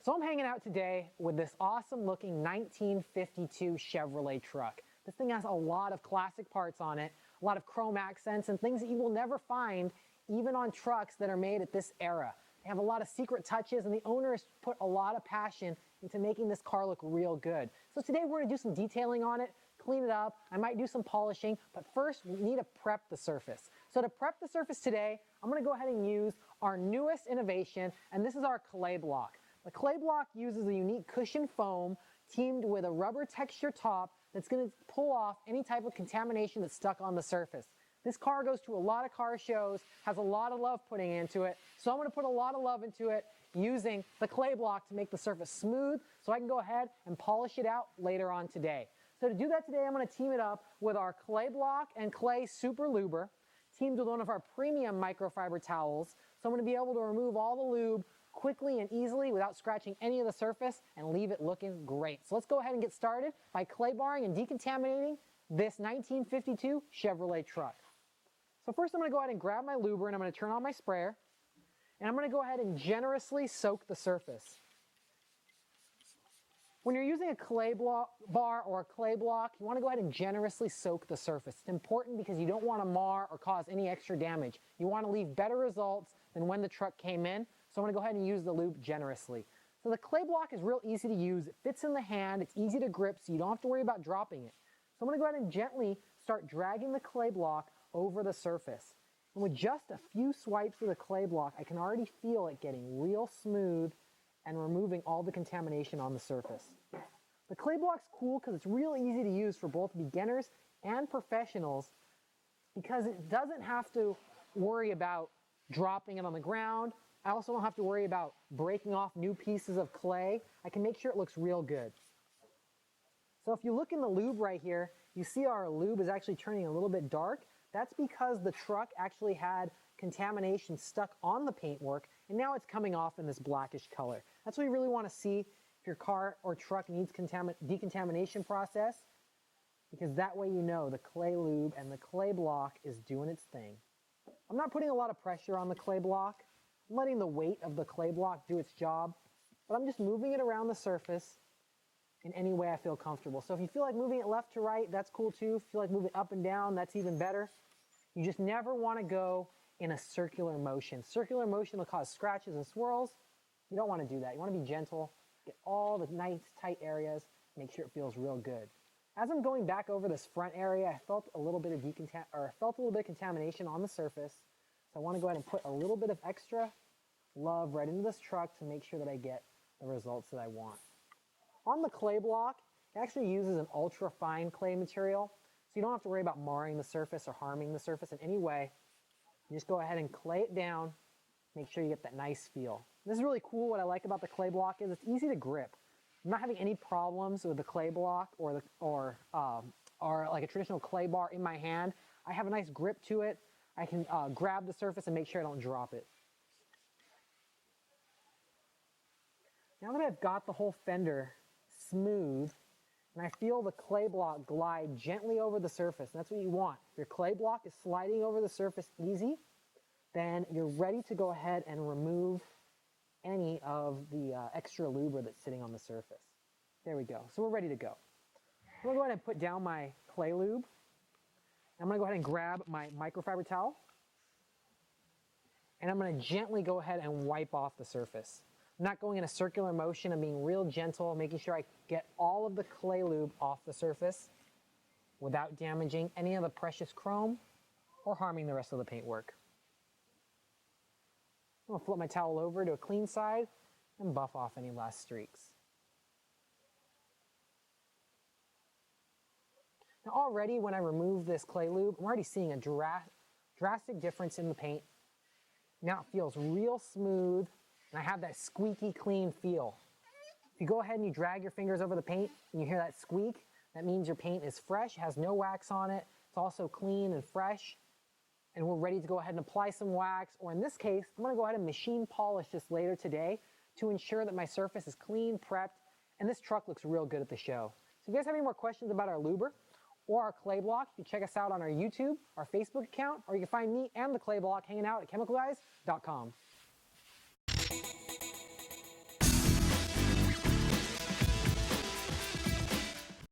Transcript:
So I'm hanging out today with this awesome looking 1952 Chevrolet truck. This thing has a lot of classic parts on it, a lot of chrome accents and things that you will never find even on trucks that are made at this era. They have a lot of secret touches and the owner has put a lot of passion into making this car look real good. So today we're gonna do some detailing on it, clean it up. I might do some polishing, but first we need to prep the surface. So to prep the surface today, I'm gonna go ahead and use our newest innovation, and this is our clay block. The clay block uses a unique cushion foam teamed with a rubber texture top that's going to pull off any type of contamination that's stuck on the surface. This car goes to a lot of car shows, has a lot of love putting into it, so I'm going to put a lot of love into it using the clay block to make the surface smooth so I can go ahead and polish it out later on today. So to do that today, I'm going to team it up with our clay block and clay super luber, teamed with one of our premium microfiber towels, so I'm going to be able to remove all the lube quickly and easily without scratching any of the surface and leave it looking great. So let's go ahead and get started by clay barring and decontaminating this 1952 Chevrolet truck. So first I'm going to go ahead and grab my luber and I'm going to turn on my sprayer and I'm going to go ahead and generously soak the surface. When you're using a clay bar or a clay block, you want to go ahead and generously soak the surface. It's important because you don't want to mar or cause any extra damage. You want to leave better results than when the truck came in. So I'm going to go ahead and use the lube generously. So the clay block is real easy to use. It fits in the hand. It's easy to grip, so you don't have to worry about dropping it. So I'm going to go ahead and gently start dragging the clay block over the surface. And with just a few swipes of the clay block, I can already feel it getting real smooth and removing all the contamination on the surface. The clay block's cool because it's real easy to use for both beginners and professionals because it doesn't have to worry about dropping it on the ground. I also don't have to worry about breaking off new pieces of clay. I can make sure it looks real good. So if you look in the lube right here, you see our lube is actually turning a little bit dark. That's because the truck actually had contamination stuck on the paintwork and now it's coming off in this blackish color. That's what you really want to see if your car or truck needs decontamination process, because that way you know the clay lube and the clay block is doing its thing. I'm not putting a lot of pressure on the clay block. I'm letting the weight of the clay block do its job, but I'm just moving it around the surface in any way I feel comfortable. So if you feel like moving it left to right, that's cool too. If you feel like moving up and down, that's even better. You just never want to go in a circular motion. Circular motion will cause scratches and swirls. You don't want to do that. You want to be gentle, get all the nice tight areas, make sure it feels real good. As I'm going back over this front area, I felt a little bit of contamination on the surface. So I want to go ahead and put a little bit of extra love right into this truck to make sure that I get the results that I want. On the clay block, it actually uses an ultra fine clay material, so you don't have to worry about marring the surface or harming the surface in any way. You just go ahead and clay it down, make sure you get that nice feel. This is really cool. What I like about the clay block is it's easy to grip. I'm not having any problems with the clay block or like a traditional clay bar in my hand. I have a nice grip to it. I can grab the surface and make sure I don't drop it. Now that I've got the whole fender smooth and I feel the clay block glide gently over the surface, that's what you want. If your clay block is sliding over the surface easy, then you're ready to go ahead and remove any of the extra lube that's sitting on the surface. There we go. So we're ready to go. I'm going to go ahead and put down my clay lube. I'm going to go ahead and grab my microfiber towel. And I'm going to gently go ahead and wipe off the surface. I'm not going in a circular motion. I'm being real gentle, making sure I get all of the clay lube off the surface without damaging any of the precious chrome or harming the rest of the paintwork. I'm going to flip my towel over to a clean side and buff off any last streaks. Now already when I remove this clay lube, I'm already seeing a drastic difference in the paint. Now it feels real smooth and I have that squeaky clean feel. If you go ahead and you drag your fingers over the paint and you hear that squeak, that means your paint is fresh, has no wax on it. It's also clean and fresh. And we're ready to go ahead and apply some wax, or in this case, I'm gonna go ahead and machine polish this later today to ensure that my surface is clean, prepped, and this truck looks real good at the show. So if you guys have any more questions about our luber or our clay block, you can check us out on our YouTube, our Facebook account, or you can find me and the clay block hanging out at chemicalguys.com.